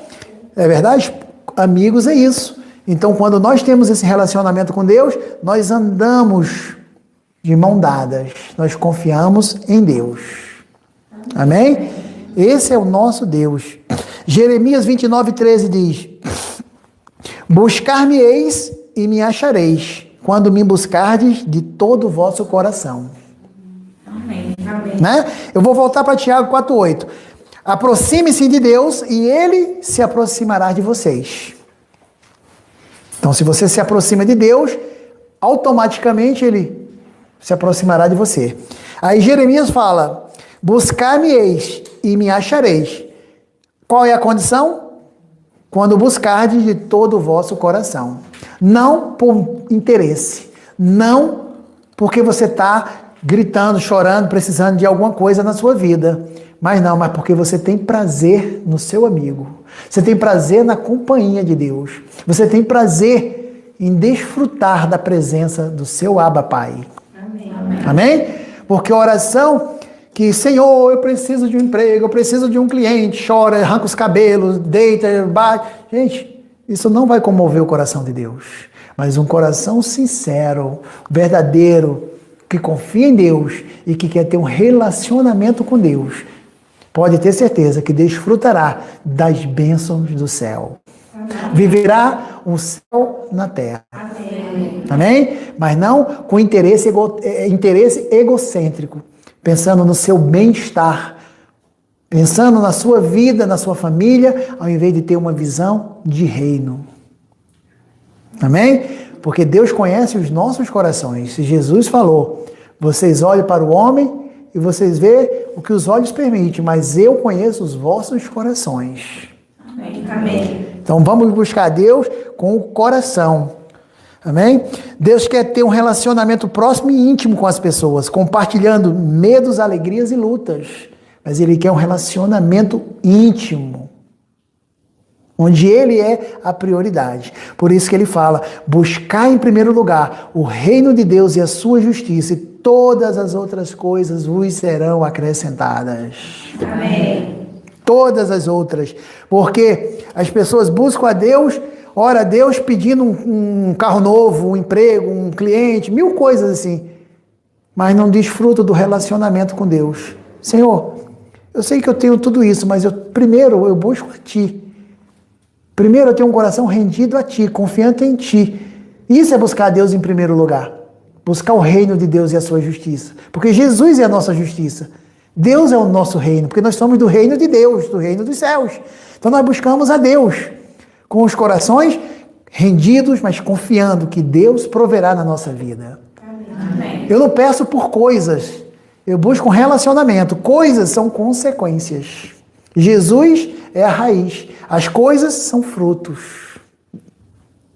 É verdade? Amigos é isso. Então, quando nós temos esse relacionamento com Deus, nós andamos de mão dadas. Nós confiamos em Deus. Amém? Esse é o nosso Deus. Jeremias 29,13 diz: buscar-me-eis e me achareis, quando me buscardes de todo o vosso coração. Amém. Amém. Né? Eu vou voltar para Tiago 4,8. Aproxime-se de Deus e Ele se aproximará de vocês. Então, se você se aproxima de Deus, automaticamente Ele se aproximará de você. Aí Jeremias fala: buscar-me-eis e me achareis. Qual é a condição? Quando buscardes de todo o vosso coração. Não por interesse. Não porque você está gritando, chorando, precisando de alguma coisa na sua vida. Mas porque você tem prazer no seu amigo. Você tem prazer na companhia de Deus. Você tem prazer em desfrutar da presença do seu Abba Pai. Amém? Amém? Porque a oração que, Senhor, eu preciso de um emprego, eu preciso de um cliente, chora, arranca os cabelos, deita, bate. Gente, isso não vai comover o coração de Deus. Mas um coração sincero, verdadeiro, que confia em Deus e que quer ter um relacionamento com Deus, pode ter certeza que desfrutará das bênçãos do céu. Amém. Viverá um céu na terra. Amém? Amém? Mas não com interesse egocêntrico, pensando no seu bem-estar, pensando na sua vida, na sua família, ao invés de ter uma visão de reino. Amém? Porque Deus conhece os nossos corações. Se Jesus falou, vocês olham para o homem e vocês veem o que os olhos permitem, mas eu conheço os vossos corações. Amém. Amém. Então vamos buscar Deus com o coração. Amém? Deus quer ter um relacionamento próximo e íntimo com as pessoas, compartilhando medos, alegrias e lutas. Mas Ele quer um relacionamento íntimo, onde Ele é a prioridade. Por isso que Ele fala, buscar em primeiro lugar o reino de Deus e a sua justiça, e todas as outras coisas vos serão acrescentadas. Amém. Todas as outras. Porque as pessoas buscam a Deus, ora a Deus pedindo um carro novo, um emprego, um cliente, mil coisas assim. Mas não desfrutam do relacionamento com Deus. Senhor, eu sei que eu tenho tudo isso, mas primeiro eu busco a Ti. Primeiro eu tenho um coração rendido a Ti, confiante em Ti. Isso é buscar a Deus em primeiro lugar. Buscar o reino de Deus e a sua justiça. Porque Jesus é a nossa justiça. Deus é o nosso reino, porque nós somos do reino de Deus, do reino dos céus. Então nós buscamos a Deus com os corações rendidos, mas confiando que Deus proverá na nossa vida. Amém. Eu não peço por coisas, eu busco um relacionamento. Coisas são consequências. Jesus é a raiz. As coisas são frutos.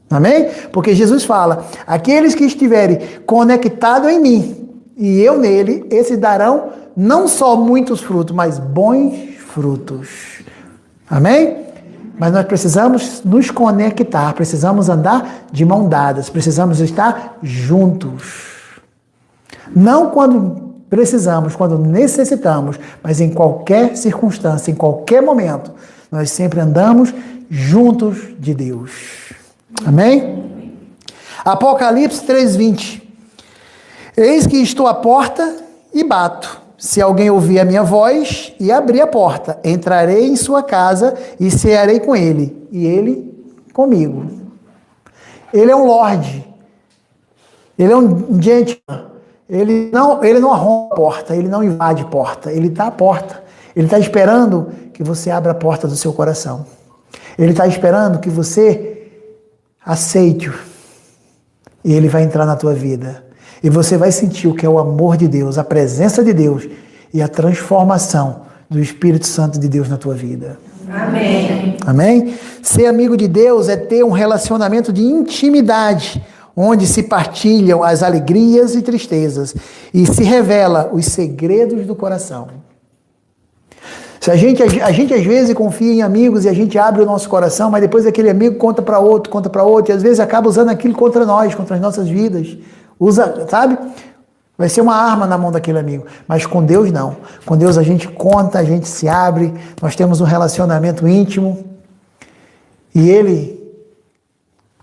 Amém? Porque Jesus fala, aqueles que estiverem conectados em mim e eu nele, esses darão não só muitos frutos, mas bons frutos. Amém? Mas nós precisamos nos conectar, precisamos andar de mão dadas, precisamos estar juntos. Não quando precisamos, quando necessitamos, mas em qualquer circunstância, em qualquer momento, nós sempre andamos juntos de Deus. Amém? Apocalipse 3:20. Eis que estou à porta e bato. Se alguém ouvir a minha voz e abrir a porta, entrarei em sua casa e cearei com ele, e ele comigo. Ele é um Lorde. Ele é um gentleman. Ele não arromba a porta, ele não invade a porta. Ele está à porta. Ele está esperando que você abra a porta do seu coração. Ele está esperando que você aceite-o. E ele vai entrar na tua vida. E você vai sentir o que é o amor de Deus, a presença de Deus e a transformação do Espírito Santo de Deus na tua vida. Amém. Amém? Ser amigo de Deus é ter um relacionamento de intimidade, onde se partilham as alegrias e tristezas e se revela os segredos do coração. Se a gente às vezes confia em amigos e a gente abre o nosso coração, mas depois aquele amigo conta para outro, e às vezes acaba usando aquilo contra nós, contra as nossas vidas. Usa, sabe? Vai ser uma arma na mão daquele amigo. Mas com Deus não. Com Deus a gente conta, a gente se abre, nós temos um relacionamento íntimo e Ele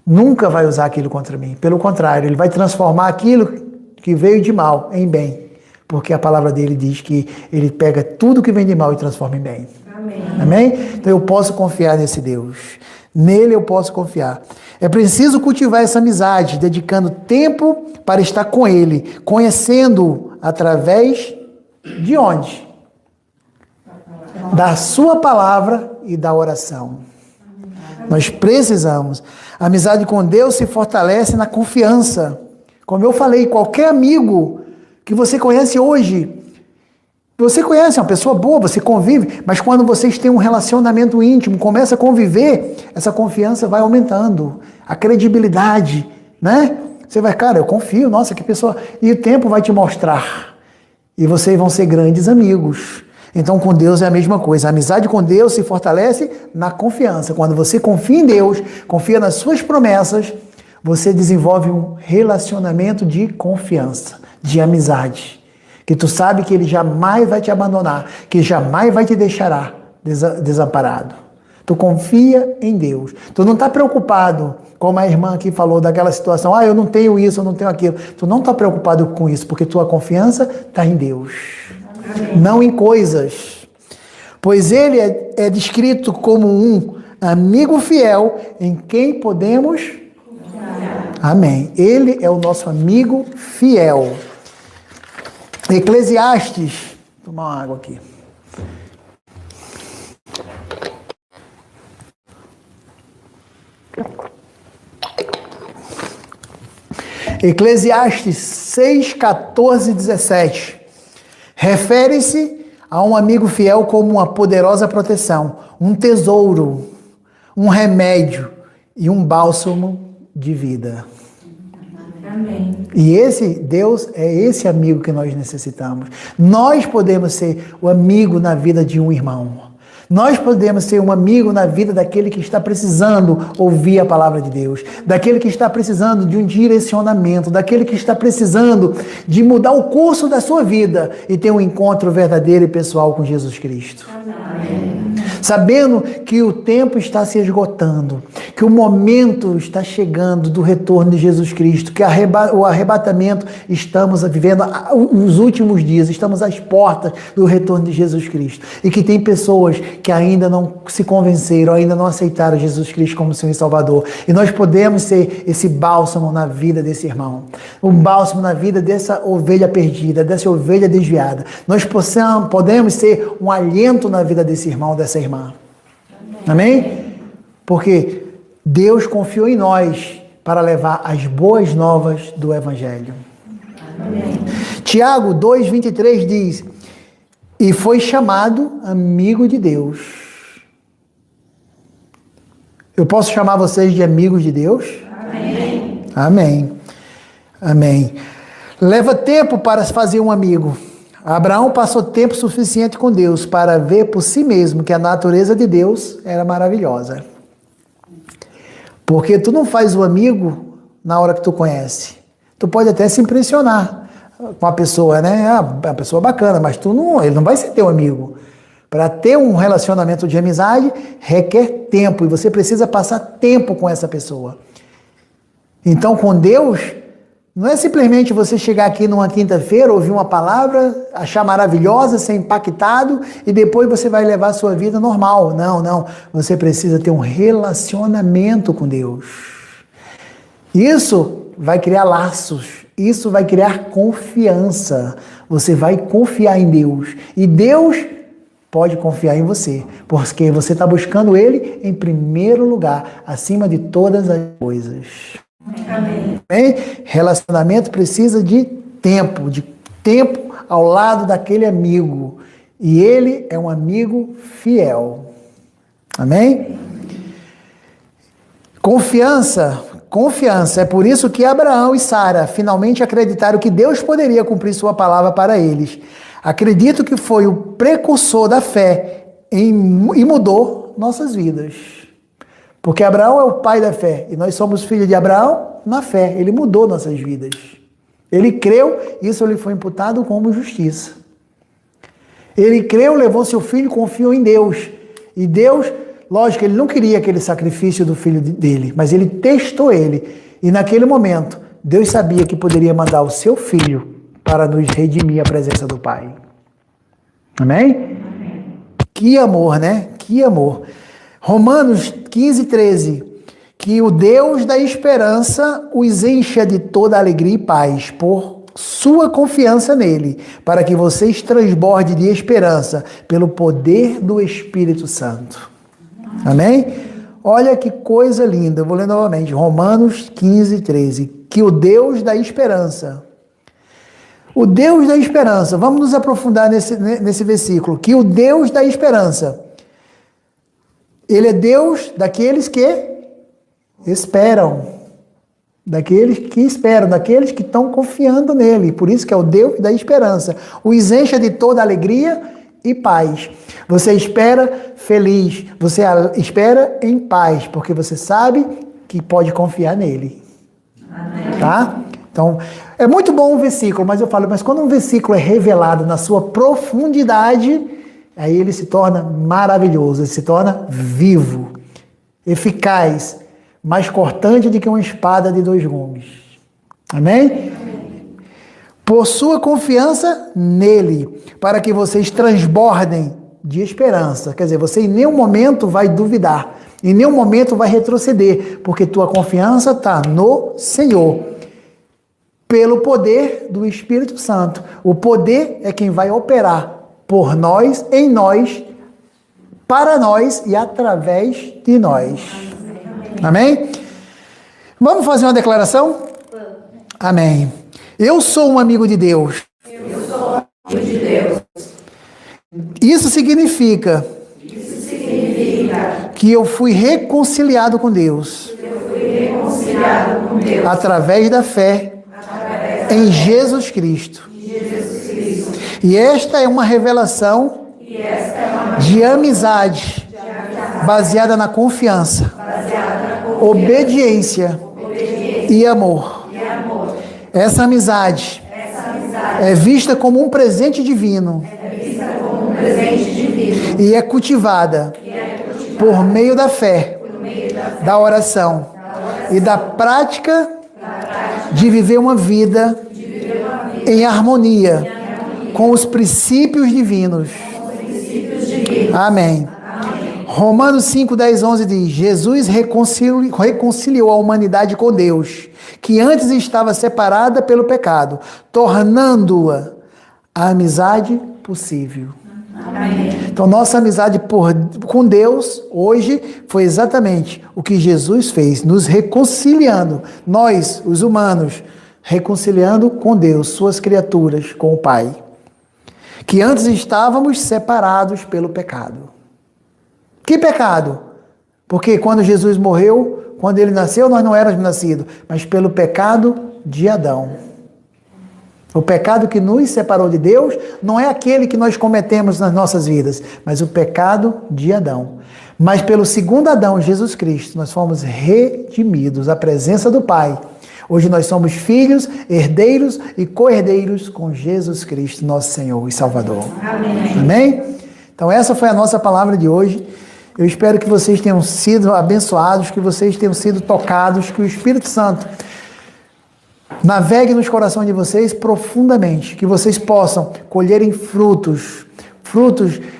nunca vai usar aquilo contra mim. Pelo contrário, Ele vai transformar aquilo que veio de mal em bem. Porque a palavra dele diz que Ele pega tudo que vem de mal e transforma em bem. Amém. Amém? Então eu posso confiar nesse Deus. Nele eu posso confiar. É preciso cultivar essa amizade, dedicando tempo para estar com Ele, conhecendo através de onde? Da sua palavra e da oração. Nós precisamos. A amizade com Deus se fortalece na confiança. Como eu falei, qualquer amigo que você conhece hoje, você conhece, é uma pessoa boa, você convive, mas quando vocês têm um relacionamento íntimo, começa a conviver, essa confiança vai aumentando, a credibilidade, né? Você vai, cara, eu confio, nossa, que pessoa... E o tempo vai te mostrar, e vocês vão ser grandes amigos. Então, com Deus é a mesma coisa. A amizade com Deus se fortalece na confiança. Quando você confia em Deus, confia nas suas promessas, você desenvolve um relacionamento de confiança, de amizade. Que tu sabe que Ele jamais vai te abandonar, que jamais vai te deixar desamparado. Tu confia em Deus. Tu não está preocupado, como a irmã aqui falou, daquela situação, eu não tenho isso, eu não tenho aquilo. Tu não está preocupado com isso, porque tua confiança está em Deus. Amém. Não em coisas. Pois Ele é descrito como um amigo fiel em quem podemos... Amém. Ele é o nosso amigo fiel. Eclesiastes, vou tomar uma água aqui. Eclesiastes 6, 14 e 17. Refere-se a um amigo fiel como uma poderosa proteção, um tesouro, um remédio e um bálsamo de vida. Amém. E esse Deus é esse amigo que nós necessitamos. Nós podemos ser o amigo na vida de um irmão. Nós podemos ser um amigo na vida daquele que está precisando ouvir a palavra de Deus, daquele que está precisando de um direcionamento, daquele que está precisando de mudar o curso da sua vida e ter um encontro verdadeiro e pessoal com Jesus Cristo. Amém. Sabendo que o tempo está se esgotando, que o momento está chegando do retorno de Jesus Cristo, que o arrebatamento estamos vivendo os últimos dias, estamos às portas do retorno de Jesus Cristo. E que tem pessoas que ainda não se convenceram, ainda não aceitaram Jesus Cristo como Senhor e Salvador. E nós podemos ser esse bálsamo na vida desse irmão, um bálsamo na vida dessa ovelha perdida, dessa ovelha desviada. Nós podemos ser um alento na vida desse irmão, dessa irmã. Amém? Porque Deus confiou em nós para levar as boas novas do Evangelho. Amém. Tiago 2,23 diz: e foi chamado amigo de Deus. Eu posso chamar vocês de amigos de Deus? Amém. Amém. Amém. Leva tempo para fazer um amigo. Abraão passou tempo suficiente com Deus para ver por si mesmo que a natureza de Deus era maravilhosa. Porque tu não faz o amigo na hora que tu conhece. Tu pode até se impressionar com a pessoa, né? A pessoa bacana, mas ele não vai ser teu amigo. Para ter um relacionamento de amizade, requer tempo e você precisa passar tempo com essa pessoa. Então, com Deus, não é simplesmente você chegar aqui numa quinta-feira, ouvir uma palavra, achar maravilhosa, ser impactado e depois você vai levar a sua vida normal. Não. Você precisa ter um relacionamento com Deus. Isso vai criar laços. Isso vai criar confiança. Você vai confiar em Deus. E Deus pode confiar em você. Porque você está buscando Ele em primeiro lugar, acima de todas as coisas. Amém. Relacionamento precisa de tempo ao lado daquele amigo. E ele é um amigo fiel. Amém? Confiança. É por isso que Abraão e Sara finalmente acreditaram que Deus poderia cumprir sua palavra para eles. Acredito que foi o precursor da fé e mudou nossas vidas. Porque Abraão é o pai da fé e nós somos filhos de Abraão na fé. Ele mudou nossas vidas. Ele creu, isso lhe foi imputado como justiça. Ele creu, levou seu filho, confiou em Deus. E Deus, lógico, ele não queria aquele sacrifício do filho dele, mas ele testou ele. E naquele momento, Deus sabia que poderia mandar o seu filho para nos redimir a presença do Pai. Amém? Amém. Que amor, né? Que amor. Romanos 15:13, que o Deus da esperança os encha de toda alegria e paz por sua confiança nele, para que vocês transbordem de esperança pelo poder do Espírito Santo. Amém? Olha que coisa linda, eu vou ler novamente, Romanos 15:13, que o Deus da esperança, vamos nos aprofundar nesse versículo, que o Deus da esperança, Ele é Deus daqueles que esperam. Daqueles que estão confiando nele. Por isso que é o Deus da esperança. Os encha de toda alegria e paz. Você espera feliz, você espera em paz, porque você sabe que pode confiar nele. Amém. Tá? Então, é muito bom um versículo, mas eu falo, mas quando um versículo é revelado na sua profundidade, aí ele se torna maravilhoso, ele se torna vivo, eficaz, mais cortante do que uma espada de 2 gumes. Amém? Possua confiança nele, para que vocês transbordem de esperança. Quer dizer, você em nenhum momento vai duvidar, em nenhum momento vai retroceder, porque tua confiança está no Senhor. Pelo poder do Espírito Santo. O poder é quem vai operar por nós, em nós, para nós e através de nós. Amém? Vamos fazer uma declaração? Amém. Eu sou um amigo de Deus. Eu sou um amigo de Deus. Isso significa que eu fui reconciliado com Deus. Através da fé em Jesus Cristo. E esta é uma revelação de amizade baseada na confiança, obediência e amor. Essa amizade é vista como um presente divino e é cultivada por meio da fé, da oração e da prática de viver uma vida em harmonia com os princípios divinos. Amém. Romanos 5, 10, 11 diz: Jesus reconciliou a humanidade com Deus, que antes estava separada pelo pecado, tornando-a a amizade possível. Amém. Então, nossa amizade com Deus hoje foi exatamente o que Jesus fez, nos reconciliando, nós, os humanos, reconciliando com Deus, suas criaturas, com o Pai, que antes estávamos separados pelo pecado. Que pecado? Porque quando Jesus morreu, quando ele nasceu, nós não éramos nascidos, mas pelo pecado de Adão. O pecado que nos separou de Deus não é aquele que nós cometemos nas nossas vidas, mas o pecado de Adão. Mas pelo segundo Adão, Jesus Cristo, nós fomos redimidos à presença do Pai. Hoje nós somos filhos, herdeiros e co-herdeiros com Jesus Cristo, nosso Senhor e Salvador. Amém. Amém? Então essa foi a nossa palavra de hoje. Eu espero que vocês tenham sido abençoados, que vocês tenham sido tocados, que o Espírito Santo navegue nos corações de vocês profundamente, que vocês possam colherem frutos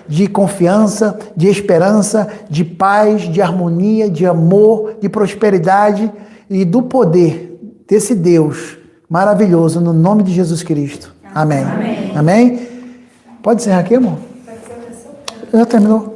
de confiança, de esperança, de paz, de harmonia, de amor, de prosperidade e do poder desse Deus maravilhoso, no nome de Jesus Cristo. Amém. Amém. Amém? Pode encerrar aqui, amor? Já terminou?